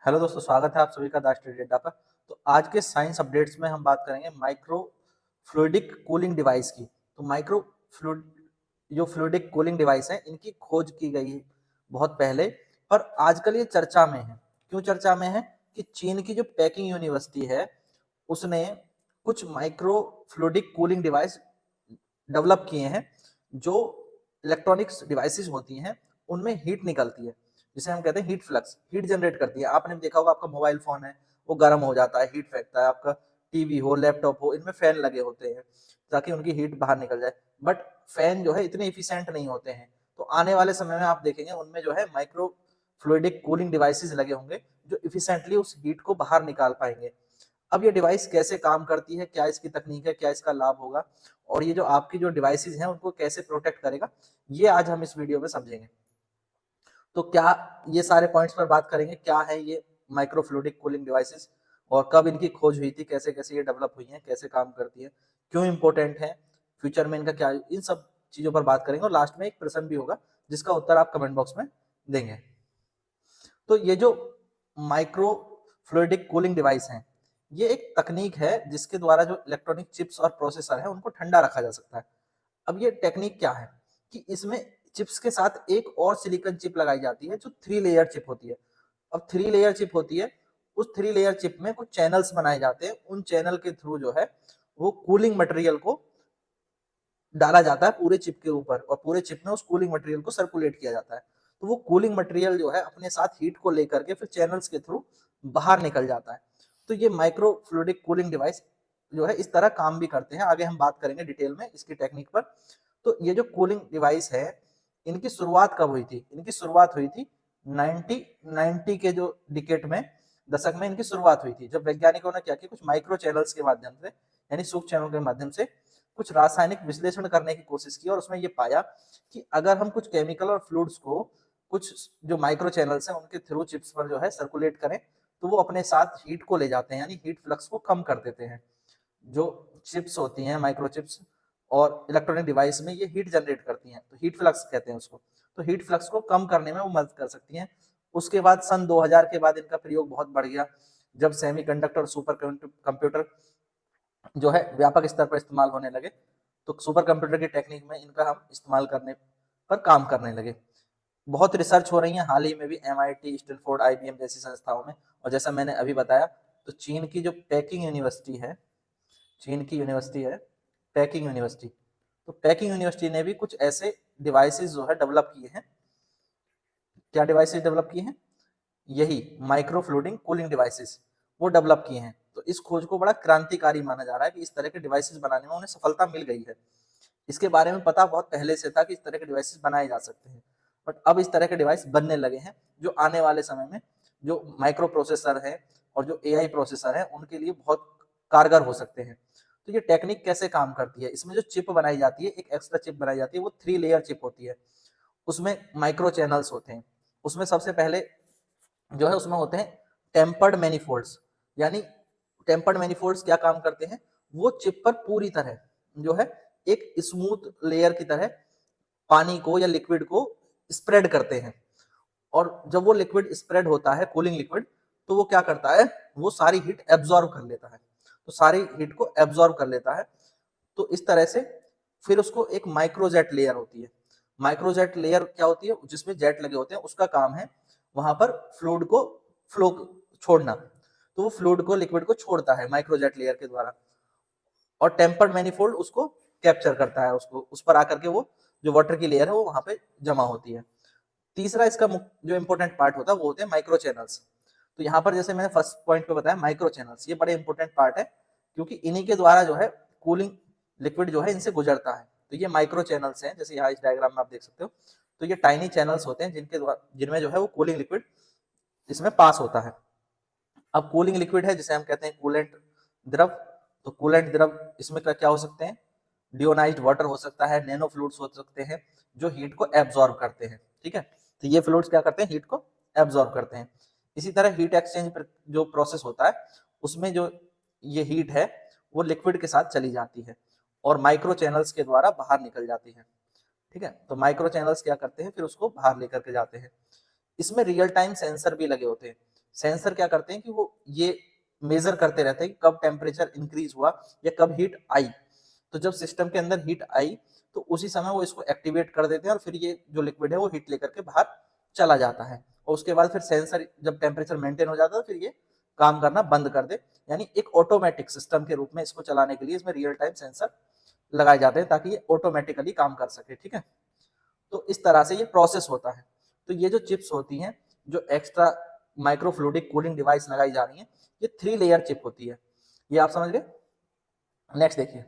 Hello दोस्तों, स्वागत है आप सभी का दास डेटा पर। तो आज के साइंस अपडेट्स में हम बात करेंगे माइक्रो फ्लूइडिक कूलिंग डिवाइस की। तो माइक्रो फ्लूइड जो फ्लूइडिक कूलिंग डिवाइस है, इनकी खोज की गई है बहुत पहले, पर आजकल ये चर्चा में है। क्यों चर्चा में है? कि चीन की जो पेकिंग यूनिवर्सिटी है, उसने कुछ micro fluidic cooling device develop किए हैं, जो इलेक्ट्रॉनिक्स डिवाइसेस होती हैं उनमें हीट निकलती है, जिसे हम कहते हैं हीट फ्लक्स, हीट जनरेट करती है। आपने देखा होगा, आपका मोबाइल फोन है, वो गर्म हो जाता है, हीट फेंकता है। आपका टीवी हो, लैपटॉप हो, इनमें फैन लगे होते हैं ताकि उनकी हीट बाहर निकल जाए। बट फैन जो है इतने इफिशिएंट नहीं होते हैं। तो आने वाले समय में आप देखेंगे उनमें जो है माइक्रो फ्लूइडिक कूलिंग डिवाइसेस लगे होंगे, जो इफिशिएंटली उस हीट को बाहर निकाल पाएंगे। अब ये डिवाइस कैसे काम करती है, क्या इसकी तकनीक है, क्या इसका लाभ होगा, और ये जो आपकी जो डिवाइसेस हैं उनको कैसे प्रोटेक्ट करेगा, ये आज हम इस वीडियो में समझेंगे। तो क्या ये सारे पॉइंट्स पर बात करेंगे, क्या है ये माइक्रोफ्लूइडिक कूलिंग डिवाइसेस और कब इनकी खोज हुई थी, कैसे कैसे ये डेवलप हुई हैं, कैसे काम करती है, क्यों इंपॉर्टेंट है, फ्यूचर में इनका क्या, इन सब चीजों पर बात करेंगे। और लास्ट में एक प्रश्न भी होगा जिसका उत्तर आप कमेंट बॉक्स में देंगे। तो ये जो माइक्रो फ्लूइडिक कूलिंग डिवाइस हैं, ये एक तकनीक है जिसके द्वारा जो इलेक्ट्रॉनिक चिप्स और प्रोसेसर है उनको ठंडा रखा जा सकता है। अब ये टेक्निक क्या है कि इसमें चिप्स के साथ एक और सिलिकॉन चिप लगाई जाती है, जो 3 लेयर चिप होती है। अब 3 लेयर चिप होती है, उस 3 लेयर चिप में कुछ चैनल्स बनाए जाते हैं। उन चैनल के थ्रू जो है वो कूलिंग मटेरियल को डाला जाता है पूरे चिप के ऊपर, और पूरे चिप में उस कूलिंग मटेरियल को सर्कुलेट किया जाता है। तो वो कूलिंग मटेरियल जो है अपने साथ हीट को लेकर के फिर चैनल्स के थ्रू बाहर निकल जाता है। तो ये माइक्रो फ्लूइडिक कूलिंग डिवाइस जो है इस तरह काम भी करते हैं। आगे हम बात करेंगे डिटेल में इसकी टेक्निक पर। तो ये जो कूलिंग डिवाइस है, इनकी शुरुआत कब हुई थी? इनकी शुरुआत हुई थी 1990 के जो डिकेट में, दशक में इनकी शुरुआत हुई थी, जब वैज्ञानिकों ने क्या किया, कुछ माइक्रो चैनल्स के माध्यम से, यानी सूक्ष्म चैनल के माध्यम से कुछ रासायनिक विश्लेषण करने की कोशिश की, और उसमें ये पाया कि अगर हम कुछ केमिकल और फ्लूइड्स को कुछ जो माइक्रो चैनल्स हैं उनके थ्रू चिप्स पर जो है सर्कुलेट करें, तो वो अपने साथ हीट को ले जाते हैं, यानी हीट फ्लक्स को कम कर देते हैं। जो चिप्स होती हैं, माइक्रो चिप्स और इलेक्ट्रॉनिक डिवाइस में ये हीट जनरेट करती हैं, तो हीट फ्लक्स कहते हैं उसको। तो हीट फ्लक्स को कम करने में वो मदद कर सकती हैं। उसके बाद सन 2000 के बाद इनका प्रयोग बहुत बढ़ गया, जब सेमीकंडक्टर और सुपर कंप्यूटर जो है व्यापक स्तर पर इस्तेमाल होने लगे, तो सुपर कंप्यूटर की टेक्निक में इनका हम इस्तेमाल करने पर काम करने लगे। बहुत रिसर्च हो रही है हाल ही में भी MIT, स्टैनफोर्ड, IBM जैसी संस्थाओं में। और जैसा मैंने अभी बताया, तो चीन की जो पेकिंग यूनिवर्सिटी है, चीन की यूनिवर्सिटी है पैकिंग यूनिवर्सिटी, तो पैकिंग यूनिवर्सिटी ने भी कुछ ऐसे डिवाइसेस जो है डेवलप किए हैं। क्या डिवाइसेस डेवलप किए हैं? यही माइक्रो फ्लूइडिक कूलिंग डिवाइसेस वो डेवलप किए हैं। तो इस खोज को बड़ा क्रांतिकारी माना जा रहा है कि इस तरह के डिवाइसेस बनाने में उन्हें सफलता मिल गई है। इसके बारे में पता बहुत पहले से था कि इस तरह के डिवाइसेस बनाए जा सकते हैं, बट अब इस तरह के डिवाइस बनने लगे हैं, जो आने वाले समय में जो माइक्रो प्रोसेसर है और जो AI प्रोसेसर है उनके लिए बहुत कारगर हो सकते हैं। तो ये टेक्निक कैसे काम करती है? इसमें जो चिप बनाई जाती है, एक एक्स्ट्रा चिप बनाई जाती है, वो 3 लेयर चिप होती है। उसमें माइक्रो चैनल्स होते हैं। उसमें सबसे पहले जो है उसमें होते हैं टेम्पर्ड मैनिफोल्ड्स, यानी टेम्पर्ड मैनिफोल्ड्स क्या काम करते हैं? वो चिप पर पूरी तरह जो है एक स्मूथ लेयर की तरह पानी को या लिक्विड को स्प्रेड करते हैं। और जब वो लिक्विड स्प्रेड होता है, कूलिंग लिक्विड, तो वो क्या करता है, वो सारी हीट एब्जॉर्ब कर लेता है। तो सारी हीट को एब्जॉर्ब कर लेता है। तो इस तरह से फिर उसको एक माइक्रोजेट लेयर होती है। माइक्रोजेट लेयर क्या होती है? जिसमें जेट लगे होते हैं, उसका काम है वहां पर फ्लूइड को फ्लो छोड़ना। तो वो फ्लूइड को, लिक्विड को छोड़ता है माइक्रोजेट लेयर के द्वारा, और टेम्पर्ड मैनिफोल्ड उसको कैप्चर करता है, उसको उस पर आकर के वो जो वाटर की लेयर है वो वहां पे जमा होती है। तीसरा इसका जो इंपॉर्टेंट पार्ट होता है वो होते हैं माइक्रो चैनल्स। तो यहाँ पर जैसे मैंने फर्स्ट पॉइंट पे बताया, माइक्रो चैनल्स ये बड़े इंपॉर्टेंट पार्ट है, क्योंकि इन्हीं के द्वारा जो है कूलिंग लिक्विड जो है इनसे गुजरता है। तो ये माइक्रो चैनल्स हैं, जैसे यहाँ इस डायग्राम में आप देख सकते हो। तो ये टाइनी चैनल्स होते हैं जिनके द्वारा, जिनमें जो है वो कूलिंग लिक्विड इसमें पास होता है। अब कूलिंग लिक्विड है जिसे हम कहते हैं कूलेंट द्रव। तो कूलेंट द्रव इसमें क्या हो सकते हैं? डियोनाइज्ड वाटर हो सकता है, नैनो फ्लूइड्स हो सकते हैं, जो हीट को एब्जॉर्ब करते हैं। ठीक है, तो ये फ्लूइड्स क्या करते हैं? हीट को एब्जॉर्ब करते हैं। इसी तरह हीट एक्सचेंज जो प्रोसेस होता है, उसमें जो ये हीट है वो लिक्विड के साथ चली जाती है और माइक्रो चैनल्स के द्वारा बाहर निकल जाती है। ठीक है, तो माइक्रो चैनल्स क्या करते हैं? फिर उसको बाहर लेकर के जाते हैं। इसमें रियल टाइम सेंसर भी लगे होते हैं। सेंसर क्या करते हैं कि वो ये मेजर करते रहते हैं कि कब टेम्परेचर इंक्रीज हुआ या कब हीट आई। तो जब सिस्टम के अंदर हीट आई तो उसी समय वो इसको एक्टिवेट कर देते हैं और फिर ये जो लिक्विड है वो हीट लेकर के बाहर चला जाता है, और उसके बाद फिर सेंसर जब टेम्परेचर मेंटेन हो जाता है फिर ये काम करना बंद कर दे। यानी एक ऑटोमेटिक सिस्टम के रूप में इसको चलाने के लिए इसमें रियल टाइम सेंसर लगाए जाते हैं ताकि ये ऑटोमेटिकली काम कर सके। ठीक है, तो इस तरह से ये प्रोसेस होता है। तो ये जो चिप्स होती हैं, जो एक्स्ट्रा माइक्रोफ्लूडिक कूलिंग डिवाइस लगाई जा रही है, ये 3 लेयर चिप होती है। ये आप समझ गए। नेक्स्ट देखिए,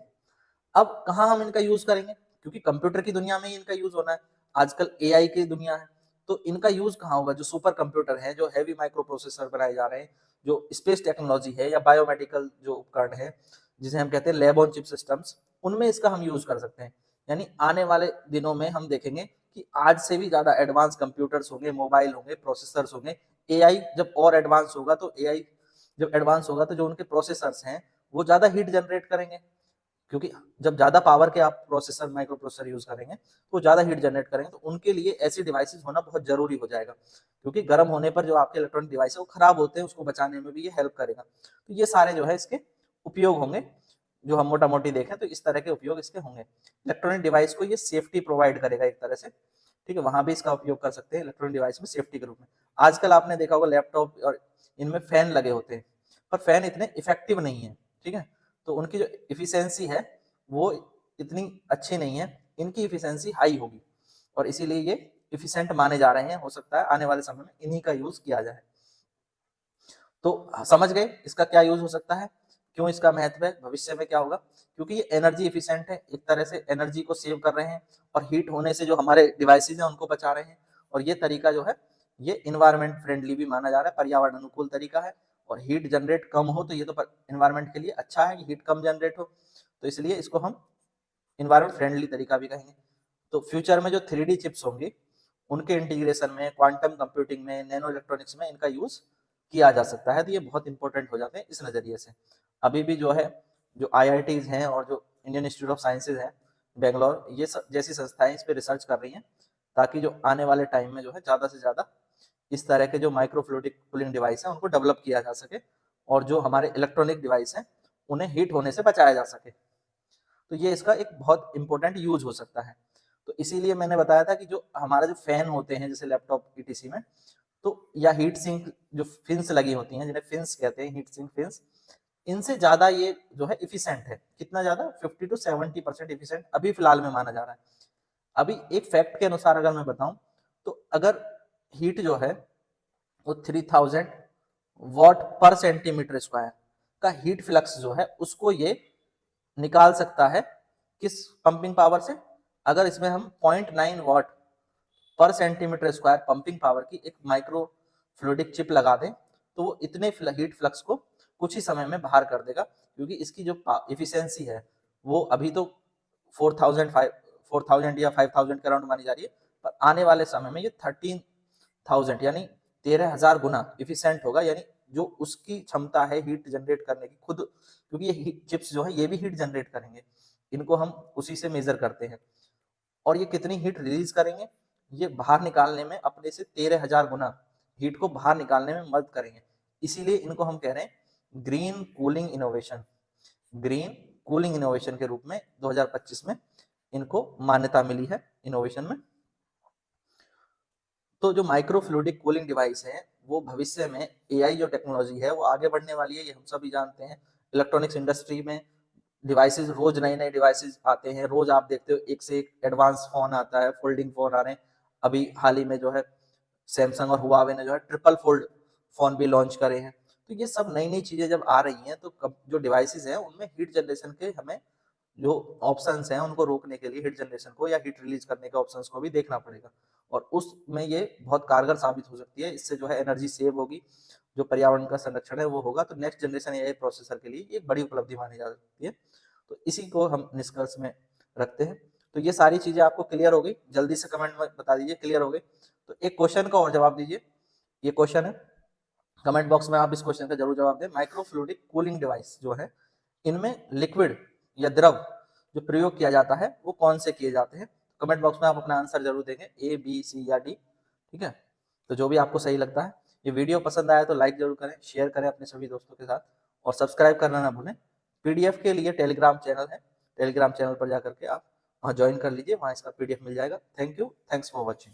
अब कहाँ हम इनका यूज करेंगे, क्योंकि कंप्यूटर की दुनिया में ही इनका यूज होना है, आजकल एआई की दुनिया है, तो इनका यूज कहाँ होगा। जो सुपर कंप्यूटर है, जो हैवी माइक्रो प्रोसेसर बनाए जा रहे हैं, जो स्पेस टेक्नोलॉजी है या बायोमेडिकल जो उपकरण है जिसे हम कहते हैं लैब ऑन चिप सिस्टम्स, उनमें इसका हम यूज कर सकते हैं। यानी आने वाले दिनों में हम देखेंगे कि आज से भी ज्यादा एडवांस कंप्यूटर्स होंगे, मोबाइल होंगे, प्रोसेसर्स होंगे। एआई जब और एडवांस होगा तो एआई जब एडवांस होगा तो जो उनके प्रोसेसर्स हैं वो ज्यादा हीट जनरेट करेंगे, क्योंकि जब ज्यादा पावर के आप प्रोसेसर माइक्रो प्रोसेसर यूज करेंगे तो ज्यादा हीट जनरेट करेंगे, तो उनके लिए ऐसी डिवाइसेस होना बहुत जरूरी हो जाएगा, क्योंकि गर्म होने पर जो आपके इलेक्ट्रॉनिक डिवाइस है वो खराब होते हैं, उसको बचाने में भी ये हेल्प करेगा। तो ये सारे जो है इसके उपयोग होंगे, जो हम मोटा मोटी देखें तो इस तरह के उपयोग इसके होंगे। इलेक्ट्रॉनिक डिवाइस को ये सेफ्टी प्रोवाइड करेगा एक तरह से। ठीक है, वहां भी इसका उपयोग कर सकते हैं इलेक्ट्रॉनिक डिवाइस में सेफ्टी के रूप में। आजकल आपने देखा होगा लैपटॉप और इनमें फैन लगे होते हैं, पर फैन इतने इफेक्टिव नहीं है। ठीक है, तो उनकी जो इफिशियंसी है वो इतनी अच्छी नहीं है, इनकी इफिशियंसी हाई होगी और इसीलिए ये इफिशिएंट माने जा रहे हैं। हो सकता है आने वाले समय में इन्हीं का यूज किया जाए। तो समझ गए इसका क्या यूज हो सकता है, क्यों इसका महत्व है, भविष्य में क्या होगा। क्योंकि ये एनर्जी इफिशिएंट है, एक तरह से एनर्जी को सेव कर रहे हैं और हीट होने से जो हमारे डिवाइसेज हैं उनको बचा रहे हैं। और ये तरीका जो है ये इन्वायरमेंट फ्रेंडली भी माना जा रहा है, पर्यावरण अनुकूल तरीका है। और हीट जनरेट कम हो तो ये तो इन्वायरमेंट के लिए अच्छा है कि हीट कम जनरेट हो, तो इसलिए इसको हम इन्वायरमेंट फ्रेंडली तरीका भी कहेंगे। तो फ्यूचर में जो 3D चिप्स होंगी उनके इंटीग्रेशन में, क्वांटम कंप्यूटिंग में, नैनो इलेक्ट्रॉनिक्स में इनका यूज किया जा सकता है। तो ये बहुत इंपॉर्टेंट हो जाते हैं इस नजरिए से। अभी भी जो है जो IITs हैं और जो इंडियन इंस्टीट्यूट ऑफ साइंसेज है बेंगलोर, ये जैसी संस्थाएं इस पे रिसर्च कर रही हैं ताकि जो आने वाले टाइम में जो है ज्यादा से ज्यादा इस तरह के जो माइक्रोफ्लूइडिक कूलिंग डिवाइस है उनको डेवलप किया जा सके और जो हमारे इलेक्ट्रॉनिक डिवाइस हैं उन्हें हीट होने से बचाया जा सके। तो ये इसका एक बहुत इंपॉर्टेंट यूज हो सकता है। तो इसीलिए मैंने बताया था कि जो हमारा जो फैन होते हैं जैसे लैपटॉप ईटीसी में, तो या हीट सिंक जो फिन्स लगी होती हैं जिन्हें फिन्स कहते हैं, हीट सिंक फिन्स, इनसे ज्यादा ये जो है इफिशिएंट है। कितना ज्यादा, 50 to 70% इफिशिएंट अभी फिलहाल में माना जा रहा है। अभी एक फैक्ट के अनुसार अगर मैं बताऊं तो अगर हीट जो है वो 3000 वॉट पर सेंटीमीटर स्क्वायर का हीट फ्लक्स जो है उसको ये निकाल सकता है। किस पंपिंग पावर से, अगर इसमें हम 0.9 वॉट पर सेंटीमीटर स्क्वायर पंपिंग पावर की एक माइक्रो फ्लूइडिक चिप लगा दें तो वो इतने हीट फ्लक्स को कुछ ही समय में बाहर कर देगा, क्योंकि इसकी जो इफिशियंसी है वो अभी तो 4000 या 5000 के अराउंड मानी जा रही है, पर आने वाले समय में ये 13,000 यानी 13,000 गुना इफिशियंट होगा। यानी जो उसकी क्षमता है हीट जनरेट करने की खुद, क्योंकि ये चिप्स जो है ये भी हीट जनरेट करेंगे, इनको हम उसी से मेजर करते हैं। और ये कितनी हीट रिलीज करेंगे, ये बाहर निकालने में अपने से 13,000 गुना हीट को बाहर निकालने में मदद करेंगे। इसीलिए इनको हम कह रहे हैं green cooling innovation. Green cooling innovation के रूप में 2025 में इनको मान्यता मिली है इनोवेशन में। तो जो माइक्रोफ्लूइडिक कूलिंग डिवाइस है वो भविष्य में एआई जो टेक्नोलॉजी है वो आगे बढ़ने वाली है, ये हम सभी जानते हैं। इलेक्ट्रॉनिक्स इंडस्ट्री में डिवाइसेस, रोज नए नए डिवाइसेस आते हैं, रोज आप देखते हो एक से एक एडवांस फोन आता है, फोल्डिंग फोन आ रहे हैं। अभी हाल ही में जो है सैमसंग और हुआवे ने जो है ट्रिपल फोल्ड फोन भी लॉन्च करे हैं। तो ये सब नई नई चीजें जब आ रही हैं तो जो डिवाइसेस हैं उनमें हीट जनरेशन के हमें जो ऑप्शंस हैं उनको रोकने के लिए हीट जनरेशन को या हीट रिलीज करने के ऑप्शंस को भी देखना पड़ेगा, और उसमें ये बहुत कारगर साबित हो सकती है। इससे जो है एनर्जी सेव होगी, जो पर्यावरण का संरक्षण है वो होगा। तो नेक्स्ट जनरेशन एआई प्रोसेसर के लिए एक बड़ी उपलब्धि मानी जा सकती है। तो इसी को हम निष्कर्ष में रखते हैं। तो ये सारी चीजें आपको क्लियर हो गई, जल्दी से कमेंट में बता दीजिए क्लियर हो गई। तो एक क्वेश्चन का और जवाब दीजिए, ये क्वेश्चन है, कमेंट बॉक्स में आप इस क्वेश्चन का जरूर जवाब दें। माइक्रोफ्लूइडिक कूलिंग डिवाइस जो है इनमें लिक्विड या द्रव जो प्रयोग किया जाता है वो कौन से किए जाते हैं। कमेंट बॉक्स में आप अपना आंसर जरूर देंगे, A B C या D। ठीक है, तो जो भी आपको सही लगता है ये वीडियो पसंद आया तो लाइक जरूर करें, शेयर करें अपने सभी दोस्तों के साथ और सब्सक्राइब करना ना भूलें। पीडीएफ के लिए टेलीग्राम चैनल है, टेलीग्राम चैनल पर जाकर के आप वहाँ ज्वाइन कर लीजिए, वहाँ इसका पीडीएफ मिल जाएगा। Thank you, thanks for watching.